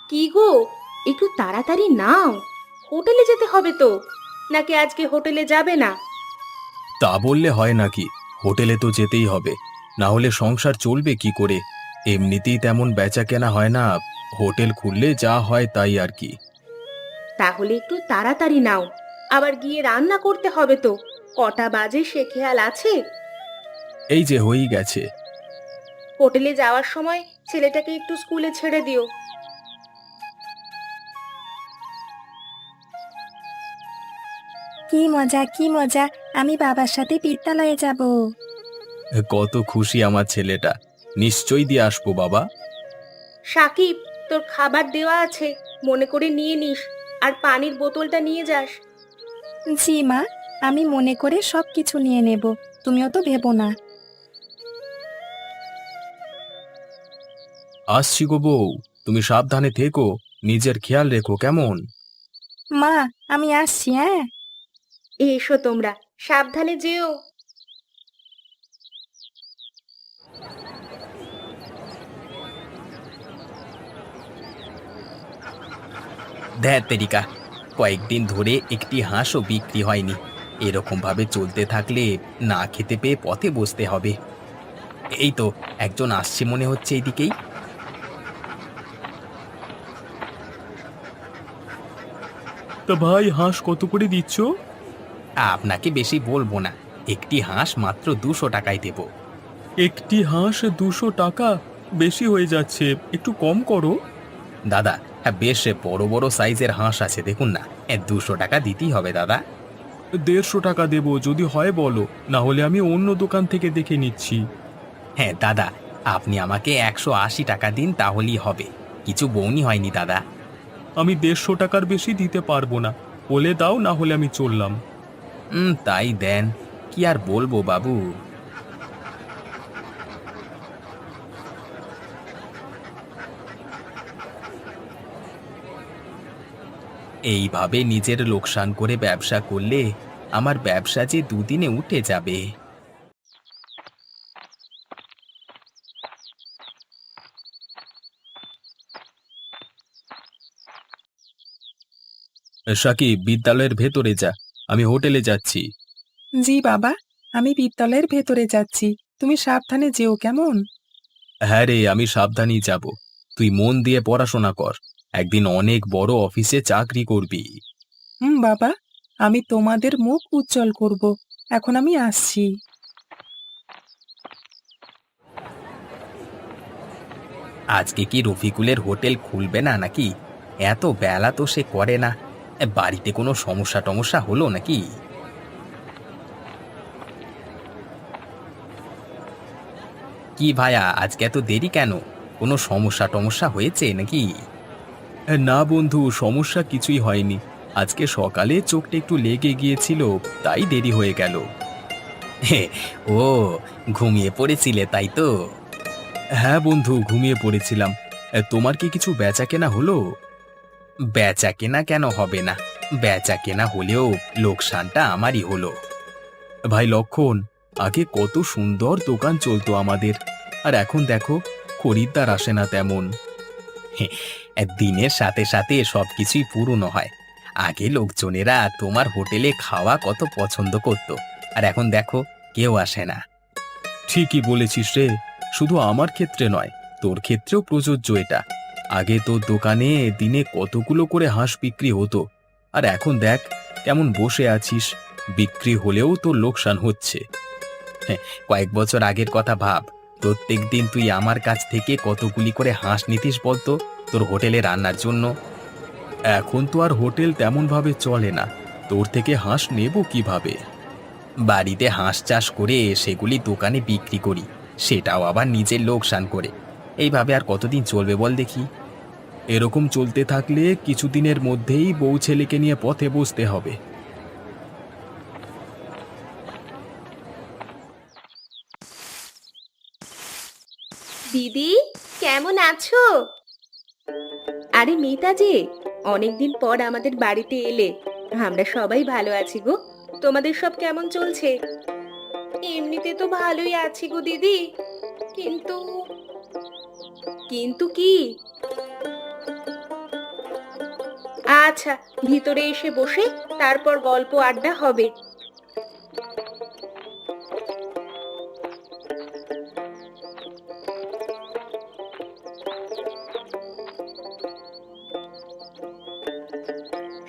কি গো, একটু তাড়াতাড়ি নাও, হোটেলে যেতে হবে তো। নাকি আজকে হোটেলে যাবে না? তা বললে হয় নাকি? হোটেলে তো যেতেই হবে, না হলে সংসার চলবে কি করে? এমনিতেই তেমন বেচা কেনা হয় না। হোটেল খুললে যা হয় তাই আর কি। তাহলে একটু তাড়াতাড়ি নাও, আবার গিয়ে রান্না করতে হবে তো। কটা বাজে সে খেয়াল আছে? এই যে হয়েই গেছে। হোটেলে যাওয়ার সময় ছেলেটাকে একটু স্কুলে ছেড়ে দিও। কি মজা কি মজা! আমি বাবার সাথে বিদ্যালয়ে যাব। কত খুশি আমার ছেলেটা। নিশ্চয়ই দিয়ে আসবো বাবা। সাকিব, তোর খাবার দেওয়া আছে, মনে করে নিয়ে নিস। আর পানির বোতলটা নিয়ে যাস। জি মা, আমি মনে করে সবকিছু নিয়ে নেব। তুমিও তো ভেবো না। আসছি গো বউ, তুমি সাবধানে থেকো, নিজের খেয়াল রেখো কেমন? মা, আমি আসছি, হ্যাঁ। এসো তোমরা, সাবধানে যেও। ধ্যাত তেরিকা, কয়েকদিন ধরে একটি হাঁসও বিক্রি হয়নি। এরকম ভাবে চলতে থাকলে না খেতে পেয়ে পথে বসতে হবে। এই তো একজন আসছে মনে হচ্ছে এইদিকেই। তা ভাই, হাঁস কত করে দিচ্ছ? আপনাকে বেশি বলবো না, একটি হাঁস মাত্র 200 টাকায় দেব। একটি হাঁস 200 টাকা? বেশি হয়ে যাচ্ছে, একটু কম করো। দাদা, হ্যাঁ বেশ বড় বড় সাইজের হাঁস আছে, দেখুন না। 200 টাকা দিতেই হবে দাদা। 150 টাকা দেবো, যদি হয় বলো, না হলে আমি অন্য দোকান থেকে দেখে নিচ্ছি। হ্যাঁ দাদা, আপনি আমাকে 180 টাকা দিন, তাহলেই হবে। কিছু বউনি হয়নি দাদা। আমি 150 টাকার বেশি দিতে পারবো না, বলে দাও, না হলে আমি চললাম। তাই দেন, কি আর বলবো বাবু। এইভাবে নিজের লোকসান করে ব্যবসা করলে আমার ব্যবসা যে দুদিনে উঠে যাবে। সাকিব, বিদ্যালয়ের ভেতরে যা, আমি হোটেলে যাচ্ছি। জি বাবা, আমি বিদ্যালয়ের ভেতরে যাচ্ছি। তুমি সাবধানে যেও, কেমন? হ্যাঁ রে, আমি সাবধানেই যাব। তুই মন দিয়ে পড়াশোনা কর, একদিন অনেক বড় অফিসে চাকরি করবি। হুম বাবা, আমি তোমাদের মুখ উজ্জ্বল করব। এখন আমি আসছি। আজকে কি রফিকুলের হোটেল খুলবে না নাকি? এত বেলা তো সে করে না। বাড়িতে কোনো সমস্যা টমস্যা হলো নাকি? কি ভাইয়া, আজকে এত দেরি কেন? কোনো সমস্যা টমস্যা হয়েছে নাকি? না বন্ধু, সমস্যা কিছুই হয়নি। আজকে সকালে চোখটা একটু লেগে গিয়েছিল, তাই দেরি হয়ে গেল। ও, ঘুমিয়ে পড়েছিলে তাই তো? হ্যাঁ বন্ধু, ঘুমিয়ে পড়েছিলাম। তোমার কি কিছু বেচা কেনা হলো? বেচা কেনা কেন হবে না? বেচা কেনা হলেও লোকসানটা আমারই হলো। ভাই লক্ষণ, আগে কত সুন্দর দোকান চলতো আমাদের, আর এখন দেখো, খরিদ্দার আসে না তেমন। দিনের সাথে সাথে সবকিছুই পুরনো হয়। আগে লোকজনেরা তোমার হোটেলে খাওয়া কত পছন্দ করত, আর এখন দেখো, কেউ আসে না। ঠিকই বলেছিস রে, শুধু আমার ক্ষেত্রে নয়, তোর ক্ষেত্রেও প্রযোজ্য এটা। আগে তোর দোকানে দিনে কতগুলো করে হাঁস বিক্রি হতো, আর এখন দেখ কেমন বসে আছিস, বিক্রি হলেও তোর লোকসান হচ্ছে। হ্যাঁ, কয়েক বছর আগের কথা ভাব, প্রত্যেক দিন তুই আমার কাছ থেকে কতগুলি করে হাঁস নিতিস বলতো, তোর হোটেলে রান্নার জন্য। এখন তো আর হোটেল তেমন ভাবে চলে না, তোর থেকে হাঁস নেব কিভাবে? বাড়িতে হাঁস চাষ করে সেগুলি দোকানে বিক্রি করি, সেটাও আবার নিজের লোকসান করে। এইভাবে আর কতদিন চলবে বল দেখি? এরকম চলতে থাকলে কিছুদিনের মধ্যেই বউ ছেলেকে নিয়ে পথে বসতে হবে। দিদি, কেমন আছো? আরে মিতা যে, অনেকদিন পর আমাদের বাড়িতে এলে। আমরা সবাই ভালো আছি গো। তোমাদের সব কেমন চলছে? এমনিতে তো ভালোই আছি গো দিদি, কিন্তু। কিন্তু কি? আচ্ছা, ভিতরে এসে বসে তারপর গল্প আড্ডা হবে।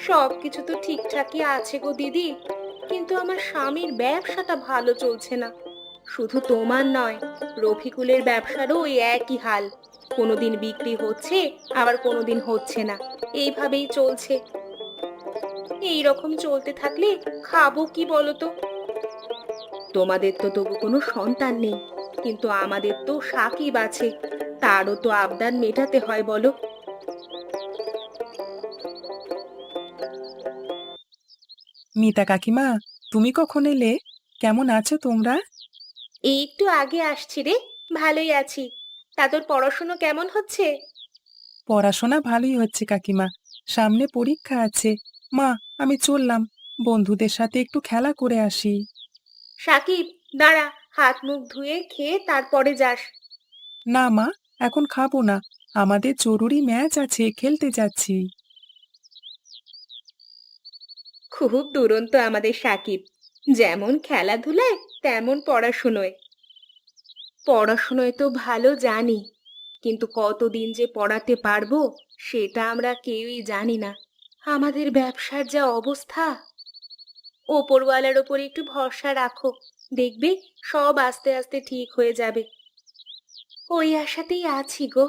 সবকিছু তো ঠিকঠাকই আছে গো দিদি, কিন্তু আমার স্বামীর ব্যবসাটা ভালো চলছে না। শুধু তোমার নয়, রফিকুলের ব্যবসারও ওই একই হাল। কোনোদিন বিক্রি হচ্ছে, আবার কোনোদিন হচ্ছে না, এইভাবেই চলছে। এই রকম চলতে থাকলে খাবো কি বলো তো? তোমাদের তো তবু কোনো সন্তান নেই, কিন্তু আমাদের তো সাকিব আছে, তারও তো আবদার মেটাতে হয় বলো। মিতা কাকিমা, তুমি কখন এলে? কেমন আছো তোমরা? এই একটু আগে আসছি রে। ভালোই আছি। তা তোর পড়াশুনো কেমন হচ্ছে? পড়াশোনা ভালোই হচ্ছে কাকিমা। সামনে পরীক্ষা আছে। মা, আমি চললাম, বন্ধুদের সাথে একটু খেলা করে আসি। সাকিব, দাঁড়া, হাত মুখ ধুয়ে খেয়ে তারপরে যাস। না মা, এখন খাবো না। আমাদের জরুরি ম্যাচ আছে, খেলতে যাচ্ছি। খুব দুরন্ত আমাদের সাকিব, যেমন খেলাধুলায় তেমন পড়াশুনোয়। পড়াশুনোয় তো ভালো জানি, কিন্তু কতদিন যে পড়াতে পারবো সেটা আমরা কেউই জানি না। আমাদের ব্যবসার যা অবস্থা, ওপরওয়ালার ওপর একটু ভরসা রাখো, দেখবে সব আস্তে আস্তে ঠিক হয়ে যাবে। ওই আশাতেই আছি গো।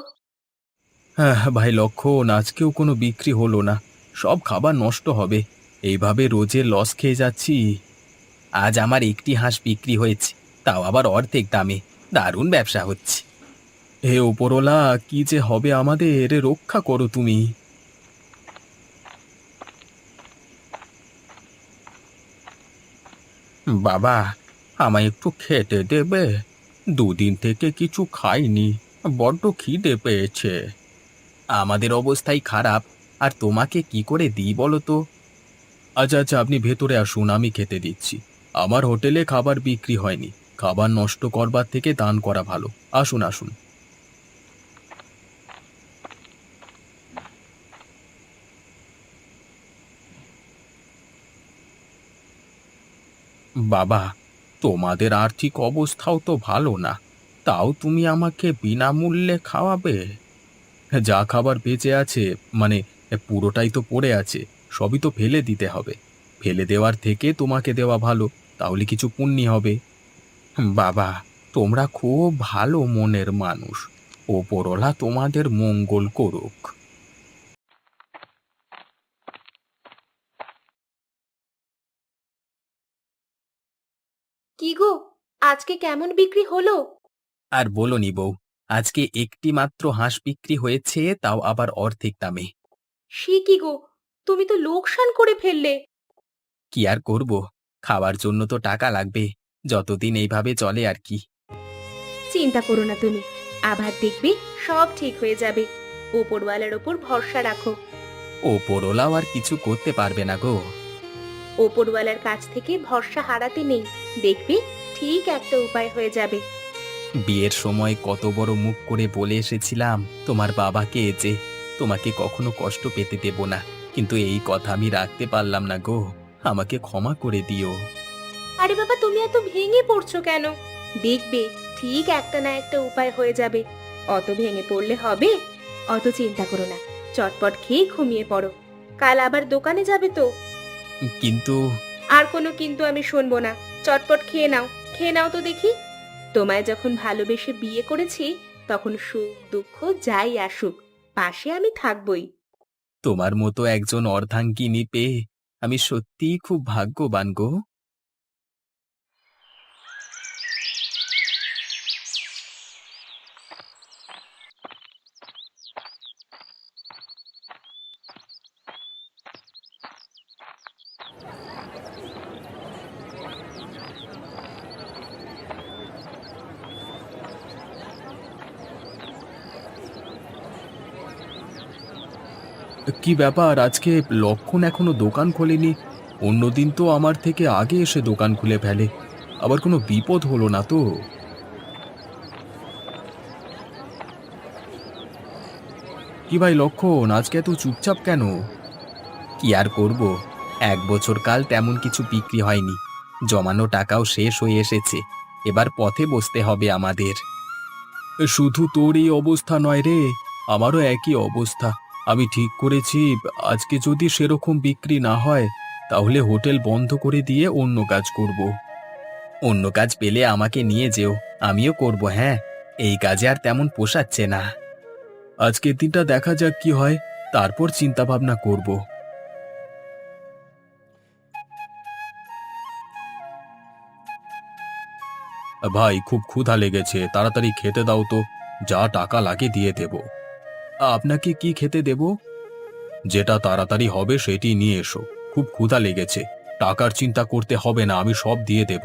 হ্যাঁ ভাই লক্ষণ, আজকেও কোনো বিক্রি হলো না। সব খাবার নষ্ট হবে। এইভাবে রোজের লস খেয়ে যাচ্ছি। আজ আমার একটি হাঁস বিক্রি হয়েছে, তাও আবার অর্ধেক দামে। দারুণ ব্যবসা হচ্ছে। হে ওপরওয়ালা, কি যে হবে আমাদের, রক্ষা করো তুমি। বাবা, আমায় একটু খেতে দেবে? দুদিন থেকে কিছু খাইনি, বড্ড খিদে পেয়েছে। আমাদের অবস্থাই খারাপ, আর তোমাকে কি করে দিই বলো তো? আচ্ছা আচ্ছা, আপনি ভেতরে আসুন, আমি খেতে দিচ্ছি। আমার হোটেলে খাবার বিক্রি হয়নি। খাবার নষ্ট করবার থেকে দান করা ভালো। আসুন আসুন। বাবা, তোমাদের আর্থিক অবস্থাও তো ভালো না, তাও তুমি আমাকে বিনামূল্যে খাওয়াবে? যা খাবার বেঁচে আছে, মানে পুরোটাই তো পড়ে আছে, সবই তো ফেলে দিতে হবে। ফেলে দেওয়ার থেকে তোমাকে দেওয়া ভালো, তাহলে কিছু পুণ্যি হবে। বাবা, তোমরা খুব ভালো মনের মানুষ। ওপরওয়ালা তোমাদের মঙ্গল করুক। কি গো, আজকে কেমন বিক্রি হলো? আর বলনি বউ, আজকে একটি মাত্র হাঁস বিক্রি হয়েছে, তাও আবার অর্ধেক দামে। সে কি গো, তুমি তো লোকসান করে ফেললে। কি আর করব, খাওয়ার জন্য তো টাকা লাগবে। যতদিন এইভাবে চলে আর কি। চিন্তা করো না তুমি, আবার দেখবে সব ঠিক হয়ে যাবে। ওপরওয়ালার ওপর ভরসা রাখো। ওপরওয়ালাও আর কিছু করতে পারবে না গো। ওপরওয়ালার কাছ থেকে ভরসা হারাতে নেই, দেখবে ঠিক একটা উপায় হয়ে যাবে। বিয়ের সময় কত বড় মুখ করে বলে এসেছিলাম তোমার বাবাকে যে তোমাকে কখনো কষ্ট পেতে দেব না, কিন্তু এই কথা আমি রাখতে পারলাম না গো। আমাকে ক্ষমা করে দিও। আরে বাবা, তুমি এত ভেঙে পড়ছো কেন? দেখবে ঠিক একটা না একটা উপায় হয়ে যাবে। অত ভেঙে পড়লে হবে? অত চিন্তা করো না, চটপট খেয়ে ঘুমিয়ে পড়ো। কাল আবার দোকানে যাবে তো? কিন্তু আর কোনো কিন্তু আমি শুনবো না। চটপট খেয়ে নাও, খেয়ে নাও তো দেখি। তোমায় যখন ভালোবেসে বিয়ে করেছি, তখন সুখ দুঃখ যাই আসুক, পাশে আমি থাকবই। তোমার মতো একজন অর্ধাঙ্গিনী পেয়ে আমি সত্যিই খুব ভাগ্যবান গো। কি ব্যাপার, আজকে লক্ষণ এখনো দোকান খোলেনি? অন্যদিন তো আমার থেকে আগে এসে দোকান খুলে ফেলে। আবার কোনো বিপদ হলো না তো? কি ভাই লক্ষণ, আজকে এত চুপচাপ কেন? কি আর করব, 1 বছর কাল তেমন কিছু বিক্রি হয়নি, জমানো টাকাও শেষ হয়ে এসেছে। এবার পথে বসতে হবে আমাদের। শুধু তোর এই অবস্থা নয় রে, আমারও একই অবস্থা। আমি ঠিক করেছি, আজকে যদি সেরকম বিক্রি না হয় তাহলে হোটেল বন্ধ করে দিয়ে অন্য কাজ করব। অন্য কাজ পেলে আমাকে নিয়ে যেও, আমিও করব। হ্যাঁ, এই কাজে আর তেমন পোষাচ্ছে না। আজকের দিনটা দেখা যাক কি হয়, তারপর চিন্তা ভাবনা করব। ভাই, খুব ক্ষুধা লেগেছে, তাড়াতাড়ি খেতে দাও তো। যা টাকা লাগে দিয়ে দেব। আপনাকে কি খেতে দেব? যেটা তাড়াতাড়ি হবে সেটি নিয়ে এসো। খুব ক্ষুধা লেগেছে, টাকার চিন্তা করতে হবে না, আমি সব দিয়ে দেব।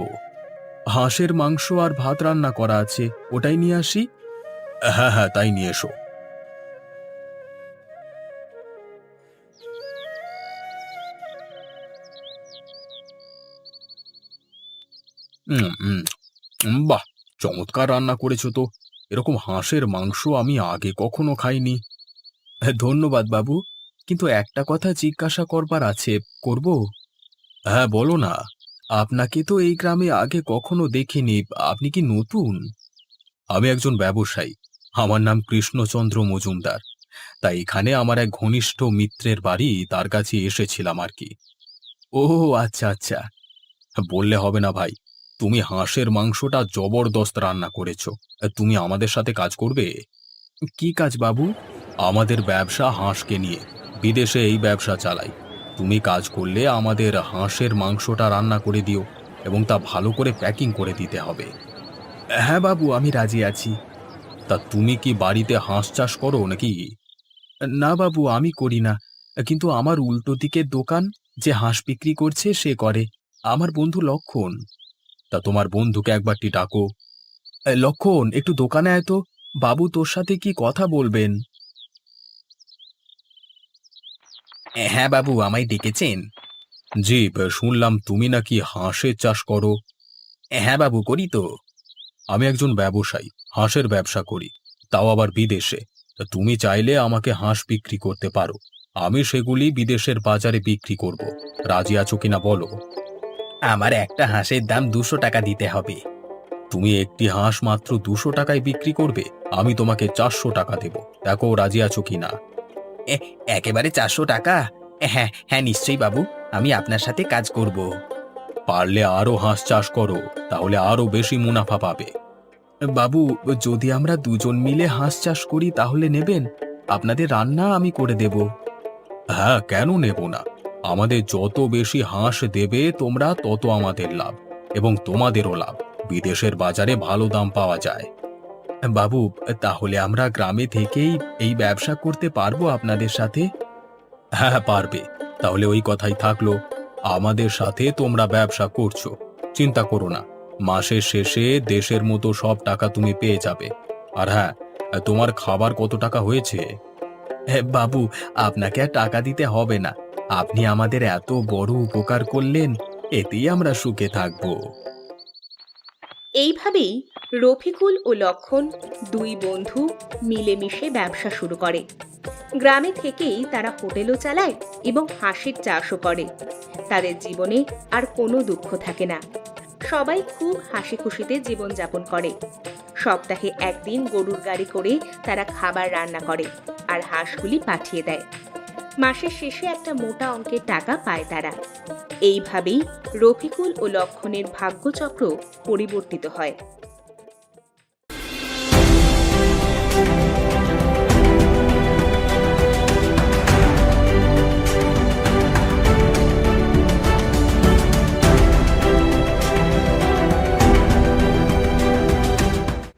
হাঁসের মাংস আর ভাত রান্না করা আছে, ওটাই নিয়ে আসি। হ্যাঁ হ্যাঁ, তাই নিয়ে এসো। হুম হুম। বাহ, চমৎকার রান্না করেছো তো। এরকম হাঁসের মাংস আমি আগে কখনো খাইনি। ধন্যবাদ বাবু, কিন্তু একটা কথা জিজ্ঞাসা করবার আছে, করব? হ্যাঁ, বলো না। আপনাকে তো এই গ্রামে আগে কখনো দেখিনি, আপনি কি নতুন? আমি একজন ব্যবসায়ী, আমার নাম কৃষ্ণচন্দ্র মজুমদার। তাই এখানে আমার এক ঘনিষ্ঠ মিত্রের বাড়ি, তার কাছে এসেছিলাম আর কি। ও আচ্ছা আচ্ছা। বললে হবে না ভাই, তুমি হাঁসের মাংসটা জবরদস্ত রান্না করেছো। তুমি আমাদের সাথে কাজ করবে। কি কাজ বাবু? আমাদের ব্যবসা হাঁসকে নিয়ে, বিদেশে এই ব্যবসা চালাই। তুমি কাজ করলে আমাদের হাঁসের মাংসটা রান্না করে দিও, এবং তা ভালো করে প্যাকিং করে দিতে হবে। হ্যাঁ বাবু, আমি রাজি আছি। তা তুমি কি বাড়িতে হাঁস চাষ করো নাকি? না বাবু, আমি করি না, কিন্তু আমার উল্টো দিকের দোকান, যে হাঁস বিক্রি করছে সে করে, আমার বন্ধু লক্ষণ। তা তোমার বন্ধুকে একবারটি ডাকো। লক্ষণ, একটু দোকানে আয় তো, বাবু তোর সাথে কি কথা বলবেন। হ্যাঁ বাবু, আমায় ডেকেছেন? জি, শুনলাম তুমি নাকি হাঁসের চাষ করো। হ্যাঁ বাবু, করি তো। আমি একজন ব্যবসায়ী, হাঁসের ব্যবসা করি, তাও আবার বিদেশে। তা তুমি চাইলে আমাকে হাঁস বিক্রি করতে পারো, আমি সেগুলি বিদেশের বাজারে বিক্রি করব। রাজি আছো কিনা বলো? আমার একটা হাঁসের দাম 200 টাকা দিতে হবে। তুমি একটি হাঁস মাত্র 200 টাকায় বিক্রি করবে? আমি তোমাকে 400 টাকা দেব, দেখো রাজি আছো কিনা। একেবারে 400 টাকা? হ্যাঁ হ্যাঁ, নিশ্চয়ই বাবু, আমি আপনার সাথে কাজ করব। পারলে আরো হাঁস চাষ করো, তাহলে আরো বেশি মুনাফা পাবে। বাবু, যদি আমরা দুজন মিলে হাঁস চাষ করি তাহলে নেবেন? আপনাদের রান্না আমি করে দেব। হ্যাঁ, কেন নেব না? আমাদের যত বেশি হাঁস দেবে তোমরা, তত আমাদের লাভ, এবং তোমাদেরও লাভ। বিদেশের বাজারে ভালো দাম পাওয়া যায়। বাবু, তাহলে আমরা গ্রামে থেকেই এই ব্যবসা করতে পারবো আপনাদের সাথে? হ্যাঁ পারবে। তাহলে ওই কথাই থাকলো, আমাদের সাথে তোমরা ব্যবসা করছো, চিন্তা করো না। মাসের শেষে দেশের মতো সব টাকা তুমি পেয়ে যাবে। আর হ্যাঁ, তোমার খাবার কত টাকা হয়েছে? বাবু, আপনাকে আর টাকা দিতে হবে না, আপনি আমাদের এত বড় উপকার করলেন, এতেই আমরা সুখে থাকবো। এইভাবেই রফিকুল ও লক্ষণ দুই বন্ধু মিলেমিশে ব্যবসা শুরু করে। গ্রামে থেকেই তারা হোটেলও চালায় এবং হাঁসের চাষও করে। তাদের জীবনে আর কোনো দুঃখ থাকে না। সবাই খুব হাসি খুশিতে জীবনযাপন করে। সপ্তাহে একদিন গরুর গাড়ি করে তারা খাবার রান্না করে আর হাঁসগুলি পাঠিয়ে দেয়। মাসের শেষে একটা মোটা অঙ্কের টাকা পায় তারা। এইভাবেই রফিকুল ও লক্ষণের ভাগ্যচক্র পরিবর্তিত হয়।